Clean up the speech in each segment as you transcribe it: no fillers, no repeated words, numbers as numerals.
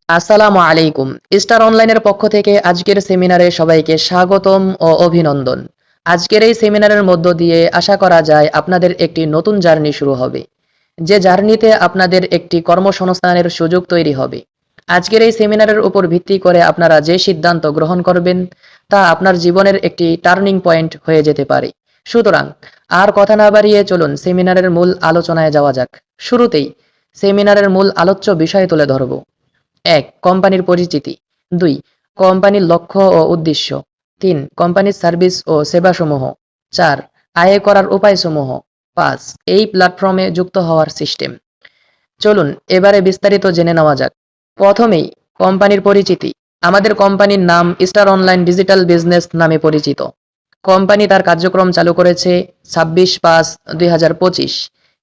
আসসালামু আলাইকুম। স্টার অনলাইনের পক্ষ থেকে আজকের সেমিনারে সবাইকে স্বাগতম ও অভিনন্দন। আজকের এই সেমিনারের মধ্য দিয়ে আশা করা যায় আপনাদের একটি নতুন জার্নি শুরু হবে। যে জার্নিতে আপনাদের একটি কর্মসংস্থানের সুযোগ তৈরি হবে। আজকের এই সেমিনারের উপর ভিত্তি করে আপনারা যে সিদ্ধান্ত গ্রহণ করবেন তা আপনার জীবনের একটি টার্নিং পয়েন্ট হয়ে যেতে পারে। সুতরাং আর কথা না বাড়িয়ে চলুন সেমিনারের মূল আলোচনায় যাওয়া যাক। শুরুতেই সেমিনারের মূল আলোচ্য বিষয় তুলে ধরব। ১. কোম্পানির পরিচিতি। ২. কোম্পানির লক্ষ্য ও উদ্দেশ্য। ৩. কোম্পানির সার্ভিস ও সেবাসমূহ। ৪. আয় করার উপায়সমূহ। ৫. এই প্ল্যাটফর্মে যুক্ত হওয়ার সিস্টেম। চলুন এবারে বিস্তারিত জেনে নেওয়া যাক। প্রথমেই কোম্পানির পরিচিতি। আমাদের কোম্পানির নাম স্টার অনলাইন ডিজিটাল বিজনেস নামে পরিচিত। কোম্পানি তার কার্যক্রম চালু করেছে ২৬/৫/২০২৫।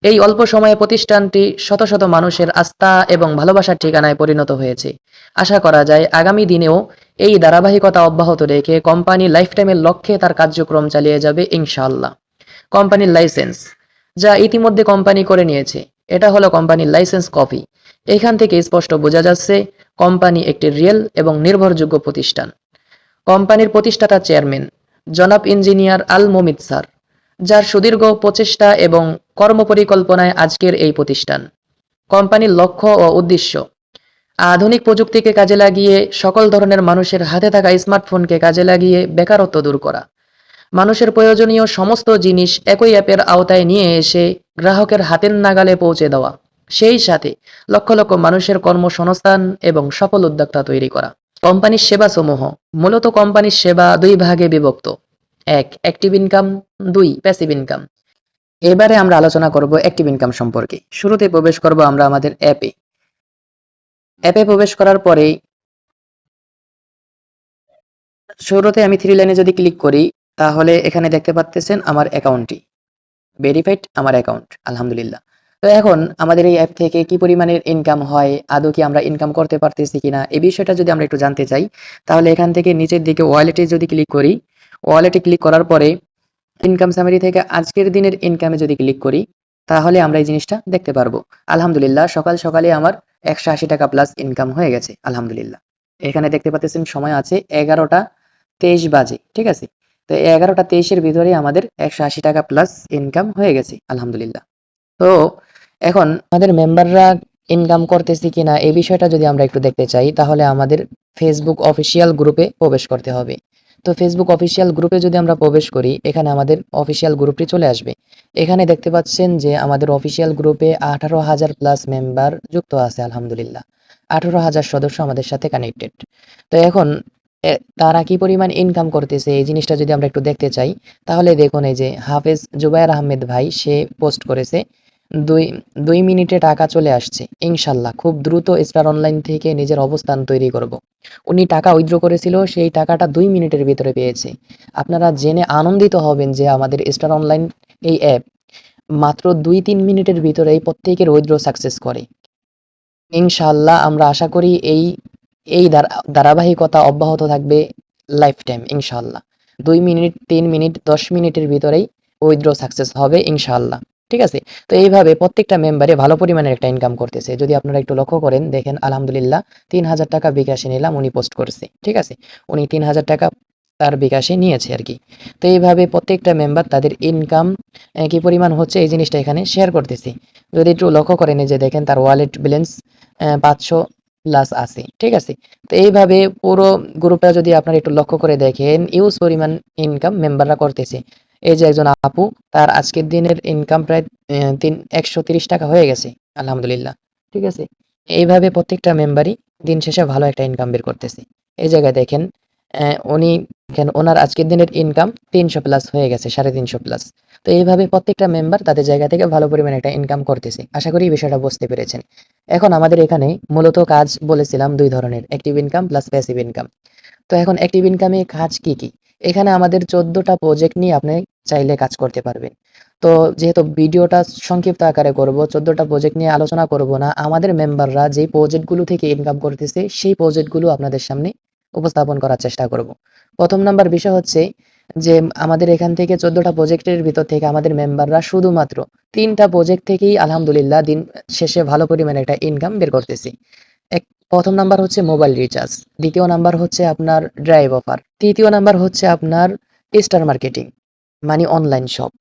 এই অল্প সময়ে প্রতিষ্ঠানটি শত শত মানুষের আস্থা এবং ভালোবাসার ঠিকানায় পরিণত হয়েছে। আশা করা যায় আগামী দিনেও এই ধারাবাহিকতা অব্যাহত রেখে কোম্পানি লাইফটাইমের লক্ষ্যে তার কার্যক্রম চালিয়ে যাবে ইনশাআল্লাহ। কোম্পানির লাইসেন্স, যা ইতিমধ্যে কোম্পানি করে নিয়েছে। এটা হলো কোম্পানির লাইসেন্স কপি। এখান থেকে স্পষ্ট বোঝা যাচ্ছে কোম্পানি একটি রিয়েল এবং নির্ভরযোগ্য প্রতিষ্ঠান। কোম্পানির প্রতিষ্ঠাতা চেয়ারম্যান জনাব ইঞ্জিনিয়ার আল মোমিদ স্যার, যার সুদীর্ঘ প্রচেষ্টা এবং কর্মপরিকল্পনায় আজকের এই প্রতিষ্ঠান। কোম্পানির লক্ষ্য ও উদ্দেশ্য: আধুনিক প্রযুক্তিকে কাজে লাগিয়ে সকল ধরনের মানুষের হাতে থাকা স্মার্টফোনকে কাজে লাগিয়ে বেকারত্ব দূর করা। মানুষের প্রয়োজনীয় সমস্ত জিনিস একই অ্যাপের আওতায় নিয়ে এসে গ্রাহকের হাতের নাগালে পৌঁছে দেওয়া। সেই সাথে লক্ষ লক্ষ মানুষের কর্মসংস্থান এবং সফল উদ্যোক্তা তৈরি করা। কোম্পানির সেবাসমূহ: মূলত কোম্পানির সেবা দুই ভাগে বিভক্ত। ১. Active income. ২. Passive income. এবারে আমরা আলোচনা করব অ্যাক্টিভ ইনকাম সম্পর্কে। শুরুতে প্রবেশ করব আমরা আমাদের অ্যাপে। অ্যাপে প্রবেশ করার পরেই শুরুতে আমি থ্রি লাইনে যদি ক্লিক করি, তাহলে এখানে দেখতে পাচ্ছেন আমার অ্যাকাউন্টটি ভেরিফাইড, আমার অ্যাকাউন্ট আলহামদুলিল্লাহ। তো এখন আমাদের এই অ্যাপ থেকে কি পরিমাণের ইনকাম হয়, আদৌ কি আমরা ইনকাম করতে পারতেছি কিনা, এই বিষয়টা যদি আমরা একটু জানতে চাই, তাহলে এখান থেকে নিচের দিকে ওয়ালেটে যদি ক্লিক করি, ওয়ালেটে ক্লিক করার পরে ইনকাম সামারি থেকে আজকের দিনের ইনকামে যদি ক্লিক করি, তাহলে আমরা এই জিনিসটা দেখতে পারবো। আলহামদুলিল্লাহ, সকাল সকালে আমার 180 টাকা প্লাস ইনকাম হয়ে গেছে আলহামদুলিল্লাহ। এখানে দেখতে পাচ্ছেন সময় আছে 11টা 23 বাজে, ঠিক আছে। তো 11টা 23-এর ভিতরে আমাদের 180 টাকা প্লাস ইনকাম হয়ে গেছে আলহামদুলিল্লাহ। তো এখন আমাদের মেম্বাররা ইনকাম করতেছি কিনা এই বিষয়টা যদি আমরা একটু দেখতে চাই, তাহলে আমাদের ফেসবুক অফিসিয়াল গ্রুপে প্রবেশ করতে হবে। তো ফেসবুক অফিসিয়াল গ্রুপে যদি আমরা প্রবেশ করি, এখানে আমাদের অফিসিয়াল গ্রুপটি চলে আসবে। এখানে দেখতে পাচ্ছেন যে আমাদের অফিসিয়াল গ্রুপে 18,000 প্লাস মেম্বার যুক্ত আছে আলহামদুলিল্লাহ। 18,000 সদস্য আমাদের সাথে কানেক্টেড। তো এখন তারা কি পরিমাণ ইনকাম করতেছে এই জিনিসটা যদি আমরা একটু দেখতে চাই, তাহলে দেখুন এই যে হাফেজ জুবায়ের আহমেদ ভাই সে পোস্ট করেছে ২ মিনিটে টাকা চলে আসছে ইনশাল্লাহ, খুব দ্রুত স্টার অনলাইন থেকে নিজের অবস্থান তৈরি করব। উনি টাকা উইথড্র করেছিল, সেই টাকাটা ২ মিনিটের ভিতরে পেয়েছে। আপনারা জেনে আনন্দিত হবেন যে আমাদের স্টার অনলাইন এই অ্যাপ মাত্র ২-৩ মিনিটের ভিতরেই প্রত্যেকের উইথড্র সাকসেস করে। ইনশাআল্লাহ আমরা আশা করি এই ধারাবাহিকতা অব্যাহত থাকবে লাইফ টাইম ইনশাআল্লাহ। ২ মিনিট, ৩ মিনিট, ১০ মিনিটের ভিতরেই উইথড্র সাকসেস হবে ইনশাআল্লাহ। ঠিক আছে? তো এইভাবে প্রত্যেকটা মেম্বারে ভালো পরিমাণের একটা ইনকাম করতেছে। যদি আপনারা একটু লক্ষ্য করেন, দেখেন আলহামদুলিল্লাহ ৩,০০০ টাকা বিকাশে নিলাম, উনি পোস্ট করছে। ঠিক আছে? উনি ৩,০০০ টাকা তার বিকাশে নিয়েছে আরকি। তো এইভাবে প্রত্যেকটা মেম্বার তাদের ইনকাম কি পরিমাণ হচ্ছে এই জিনিসটা এখানে শেয়ার করতেছে। যদি একটু লক্ষ্য করেন, এই যে দেখেন তার ওয়ালেট ব্যালেন্স ৫০০ প্লাস আছে। ঠিক আছে? তো এইভাবে পুরো গ্রুপটা যদি আপনারা একটু লক্ষ্য করে দেখেন, ইউজ পরিমাণ ইনকাম মেম্বাররা করতেছে। এই যে একজন আপু, তার আজকের দিনের ইনকাম প্রায় ১৩০ টাকা হয়ে গেছে আলহামদুলিল্লাহ। ঠিক আছে? এইভাবে প্রত্যেকটা মেম্বারই দিন শেষে ভালো একটা ইনকাম বের করতেছে। এই জায়গায় দেখেন উনি দেখেন ওনার আজকের দিনের ইনকাম ৩০০ প্লাস হয়ে গেছে, ৩৫০ প্লাস। তো এইভাবে প্রত্যেকটা মেম্বার তাদের জায়গা থেকে ভালো পরিমাণে একটা ইনকাম করতেছে। আশা করি এই বিষয়টা বুঝতে পেরেছেন। এখন আমাদের এখানে মূলত কাজ বলেছিলাম ২ ধরনের, active income plus passive income. তো এখন অ্যাক্টিভ ইনকামে কাজ কি, কি? এখানে আমাদের ১৪টা প্রজেক্ট নিয়ে আপনি চাইলে কাজ করতে পারবেন। তো যেহেতু ভিডিওটা সংক্ষিপ্ত আকারে করব, ১৪টা প্রজেক্ট নিয়ে আলোচনা করব না। আমাদের মেম্বাররা যেই প্রজেক্টগুলো থেকে ইনকাম করতেছে, সেই প্রজেক্টগুলো আপনাদের সামনে উপস্থাপন করার চেষ্টা করব। ১ম নাম্বার বিষয় হচ্ছে যে আমাদের এখান থেকে ১৪টা প্রজেক্টের ভিতর থেকে আমাদের মেম্বাররা শুধুমাত্র ৩টা প্রজেক্ট থেকেই আলহামদুলিল্লাহ দিন শেষে ভালো পরিমাণে একটা ইনকাম বের করতেছি। প্রথম নাম্বার হচ্ছে মোবাইল রিচার্জ, দ্বিতীয় নাম্বার হচ্ছে আপনার ড্রাইভ অফার, তৃতীয় নাম্বার হচ্ছে আপনার স্টার মার্কেটিং মানে অনলাইন শপ।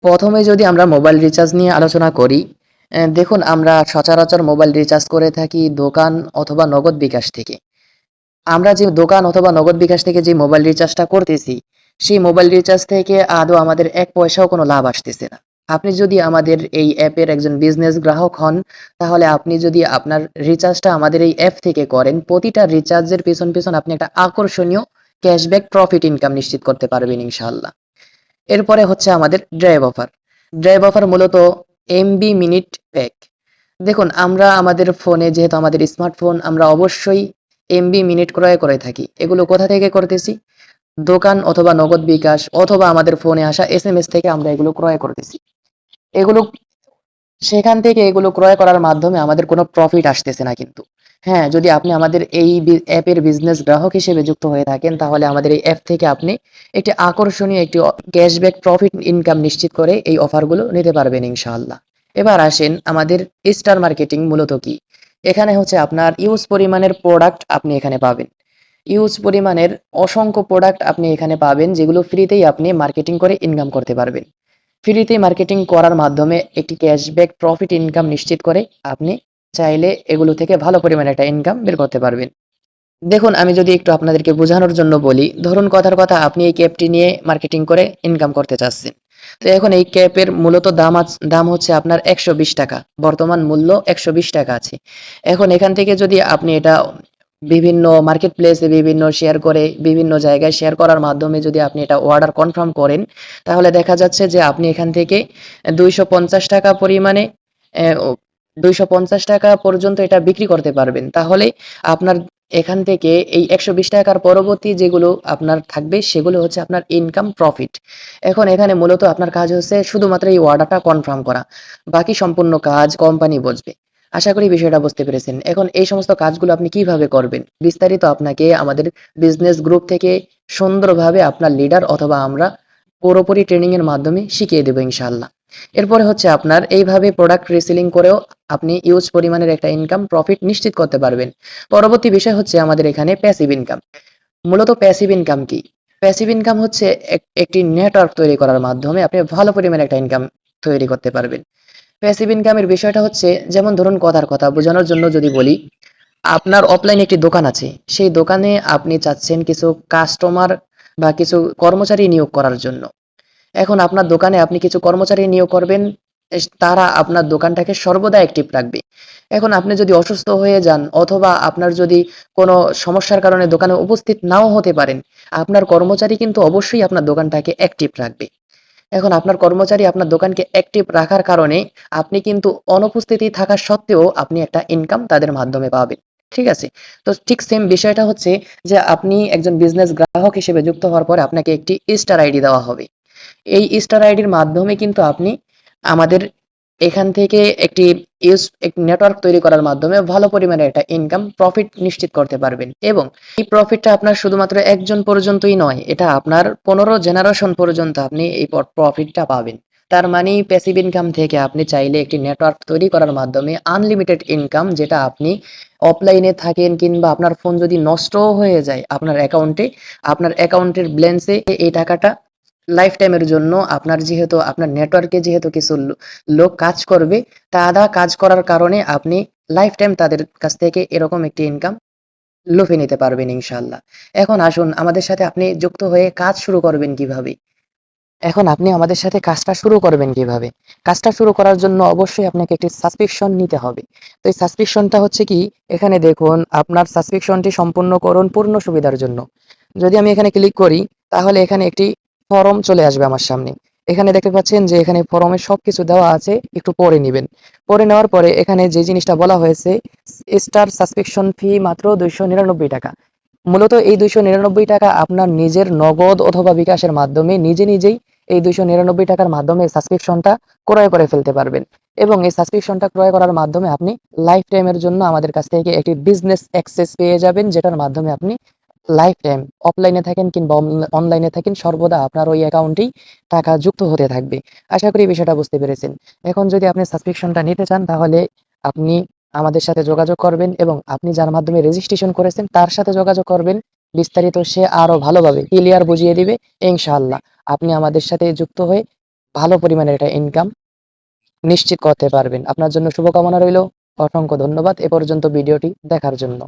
প্রথমে যদি আমরা মোবাইল রিচার্জ নিয়ে আলোচনা করি, দেখুন আমরা সচরাচর মোবাইল রিচার্জ করে থাকি দোকান অথবা নগদ বিকাশ থেকে। আমরা যে দোকান অথবা নগদ বিকাশ থেকে যে মোবাইল রিচার্জটা করতেছি, সেই মোবাইল রিচার্জ থেকে আদৌ আমাদের এক পয়সাও কোনো লাভ আসতেছে না। আপনি যদি আমাদের এই অ্যাপের একজন বিজনেস গ্রাহক হন, তাহলে আপনি যদি আপনার রিচার্জটা আমাদের এই অ্যাপ থেকে করেন, প্রতিটা রিচার্জের পেছন আপনি একটা আকর্ষণীয় ক্যাশব্যাক প্রফিট ইনকাম নিশ্চিত করতে পারবেন ইনশাআল্লাহ। এরপরে হচ্ছে আমাদের ড্রাইভ অফার। ড্রাইভ অফার মূলত এমবি মিনিট প্যাক। দেখুন আমরা আমাদের ফোনে যেহেতু আমাদের স্মার্টফোন, আমরা অবশ্যই এমবি মিনিট ক্রয় করে থাকি। এগুলো কোথা থেকে করতেছি? দোকান অথবা নগদ বিকাশ অথবা আমাদের ফোনে আসা এসএমএস থেকে আমরা এগুলো ক্রয় করতেছি। এগুলো সেখান থেকে এগুলো ক্রয় করার মাধ্যমে আমাদের কোনো প্রফিট আসতেছে না কিন্তু। হ্যাঁ, যদি আপনি আমাদের এই অ্যাপের বিজনেস গ্রাহক হিসেবে যুক্ত হয়ে থাকেন, তাহলে আমাদের এই অ্যাপ থেকে আপনি একটি আকর্ষণীয় একটি ক্যাশব্যাক প্রফিট ইনকাম নিশ্চিত করে এই অফারগুলো নিতে পারবেন ইনশাআল্লাহ। এবার আসেন আমাদের স্টার মার্কেটিং মূলত কি? এখানে হচ্ছে আপনার ইউজ পরিমাণের প্রোডাক্ট আপনি এখানে পাবেন। ইউজ পরিমাণের অসংখ্য প্রোডাক্ট আপনি এখানে পাবেন, যেগুলো ফ্রিতেই আপনি মার্কেটিং করে ইনকাম করতে পারবেন। ফ্রিতে মার্কেটিং করার মাধ্যমে একটি ক্যাশব্যাক প্রফিট ইনকাম নিশ্চিত করে আপনি চাইলে এগুলো থেকে ভালো পরিমাণে একটা ইনকাম বের করতে পারবেন। দেখুন আমি যদি একটু আপনাদেরকে বোঝানোর জন্য বলি, ধরুন কথার কথা আপনি এই ক্যাপটি নিয়ে মার্কেটিং করে ইনকাম করতে চাচ্ছেন। তো এখন এই ক্যাপের মূলত দাম হচ্ছে আপনার ১২০ টাকা। বর্তমান মূল্য ১২০ টাকা আছে। এখন এখান থেকে যদি আপনি এটা বিভিন্ন মার্কেট প্লেসে বিভিন্ন শেয়ার করে বিভিন্ন জায়গায় শেয়ার করার মাধ্যমে যদি আপনি এটা অর্ডার কনফার্ম করেন, তাহলে দেখা যাচ্ছে যে আপনি এখান থেকে ২৫০ টাকা পরিমাণে ২৫০ টাকা পর্যন্ত এটা বিক্রি করতে পারবেন। তাহলে আপনার এখান থেকে এই ১২০ টাকার পরবর্তী যেগুলো আপনার থাকবে সেগুলো হচ্ছে আপনার ইনকাম প্রফিট। এখন এখানে মূলত আপনার কাজ হচ্ছে শুধুমাত্র এই অর্ডারটা কনফার্ম করা। বাকি সম্পূর্ণ কাজ কোম্পানি বুঝবে। আশা করি বিষয়টা বুঝতে পেরেছেন। এখন এই সমস্ত কাজগুলো আপনি কিভাবে করবেন? বিস্তারিত আপনাকে আমাদের বিজনেস গ্রুপ থেকে সুন্দরভাবে আপনার লিডার অথবা আমরা পুরোপুরি ট্রেনিং এর মাধ্যমে শিখিয়ে দেব ইনশাআল্লাহ। এরপরে হচ্ছে আপনার এইভাবে প্রোডাক্ট রিসেলিং করেও আপনি ইউজ পরিমাণের একটা ইনকাম প্রফিট নিশ্চিত করতে পারবেন। পরবর্তী বিষয় হচ্ছে আমাদের এখানে প্যাসিভ ইনকাম। মূলত প্যাসিভ ইনকাম কি? প্যাসিভ ইনকাম হচ্ছে একটি নেটওয়ার্ক তৈরি করার মাধ্যমে আপনি ভালো পরিমাণে একটা ইনকাম তৈরি করতে পারবেন। প্যাসিভ ইনকামের বিষয়টা হচ্ছে, যেমন ধরুন কথার কথা বোঝানোর জন্য যদি বলি, আপনার অফলাইন একটি দোকান আছে। সেই দোকানে আপনি চাচ্ছেন কিছু কাস্টমার বা কিছু কর্মচারী নিয়োগ করার জন্য। এখন আপনার দোকানে আপনি কিছু কর্মচারী নিয়োগ করবেন, তারা আপনার দোকানটাকে সর্বদা অ্যাক্টিভ রাখবে। এখন আপনি যদি অসুস্থ হয়ে যান অথবা আপনার যদি কোনো সমস্যার কারণে দোকানে উপস্থিত নাও হতে পারেন, আপনার কর্মচারী কিন্তু অবশ্যই আপনার দোকানটাকে অ্যাক্টিভ রাখবে। এখন আপনার কর্মচারী আপনার দোকানকে অ্যাক্টিভ রাখার কারণে আপনি কিন্তু অনুপস্থিতি থাকা সত্ত্বেও আপনি একটা ইনকাম তাদের মাধ্যমে পাবেন। ঠিক আছে? তো ঠিক সেম বিষয়টা হচ্ছে যে আপনি একজন বিজনেস গ্রাহক হিসেবে যুক্ত হওয়ার পরে আপনাকে একটি স্টার আইডি দেওয়া হবে। এই স্টার আইডির মাধ্যমে কিন্তু আপনি আমাদের এখান থেকে একটি নেটওয়ার্ক তৈরি করার মাধ্যমে ভালো পরিমাণে একটা ইনকাম প্রফিট নিশ্চিত করতে পারবেন, এবং এই প্রফিটটা আপনার শুধুমাত্র একজন পর্যন্তই নয়, এটা আপনার ১৫ জেনারেশন পর্যন্ত আপনি এই প্রফিটটা পাবেন। তার মানে প্যাসিভ ইনকাম থেকে আপনি চাইলে একটি নেটওয়ার্ক তৈরি করার মাধ্যমে আনলিমিটেড ইনকাম, যেটা আপনি অফলাইনে থাকেন কিংবা আপনার ফোন যদি নষ্টও হয়ে যায় আপনার অ্যাকাউন্টের ব্যালেন্সে এই টাকাটা লাইফ টাইমের জন্য আপনার নেটওয়ার্কে যেহেতু কিছু লোক কাজ করবে, তারা কাজ করার কারণে আপনি লাইফ টাইম তাদের কাছ থেকে এরকম একটি ইনকাম লুফে নিতে পারবেন ইনশাআল্লাহ। এখন আসুন আমাদের সাথে আপনি যুক্ত হয়ে কাজ শুরু করবেন কিভাবে? এখন আপনি আমাদের সাথে কাজটা শুরু করবেন কিভাবে? কাজটা শুরু করার জন্য অবশ্যই আপনাকে একটি সাবস্ক্রিপশন নিতে হবে। তো এই সাবস্ক্রিপশনটা হচ্ছে কি? এখানে দেখুন আপনার সাবস্ক্রিপশনটি সম্পূর্ণ করুন পূর্ণ সুবিধার জন্য। যদি আমি এখানে ক্লিক করি, তাহলে এখানে একটি ফরম চলে আসবে আমার সামনে। এখানে দেখতে পাচ্ছেন যে এখানে ফরমে সবকিছু দেওয়া আছে, একটু পড়ে নিবেন। পড়ে নেওয়ার পরে এখানে যে জিনিসটা বলা হয়েছে, স্টার সাবস্ক্রিপশন ফি মাত্র ৳২৯৯ টাকা। মূলত এই ৳২৯৯ টাকা আপনার নিজের নগদ অথবা বিকাশের মাধ্যমে নিজেই এই ৳২৯৯ টাকার মাধ্যমে সাবস্ক্রিপশনটা ক্রয় করে ফেলতে পারবেন, এবং এই সাবস্ক্রিপশনটা ক্রয় করার মাধ্যমে আপনি লাইফ টাইমের জন্য আমাদের কাছ থেকে একটি বিজনেস অ্যাক্সেস পেয়ে যাবেন, যেটার মাধ্যমে আপনি লাইফ টাইম অফলাইনে থাকেন কিংবা অনলাইনে থাকেন, সর্বদা আপনার ওই অ্যাকাউন্টেই টাকা যুক্ত হতে থাকবে। আশা করি বিষয়টা বুঝতে পেরেছেন। এখন যদি আপনি সাবস্ক্রিপশনটা নিতে চান, তাহলে আপনি আমাদের সাথে যোগাযোগ করবেন এবং আপনি যার মাধ্যমে রেজিস্ট্রেশন করেছেন তার সাথে যোগাযোগ করবেন। বিস্তারিত সে আরো ভালোভাবে ক্লিয়ার বুঝিয়ে দিবে। ইনশাআল্লাহ আপনি আমাদের সাথে যুক্ত হয়ে ভালো পরিমাণের একটা ইনকাম নিশ্চিত করতে পারবেন। আপনার জন্য শুভকামনা রইল। অসংখ্য ধন্যবাদ এ পর্যন্ত ভিডিওটি দেখার জন্য।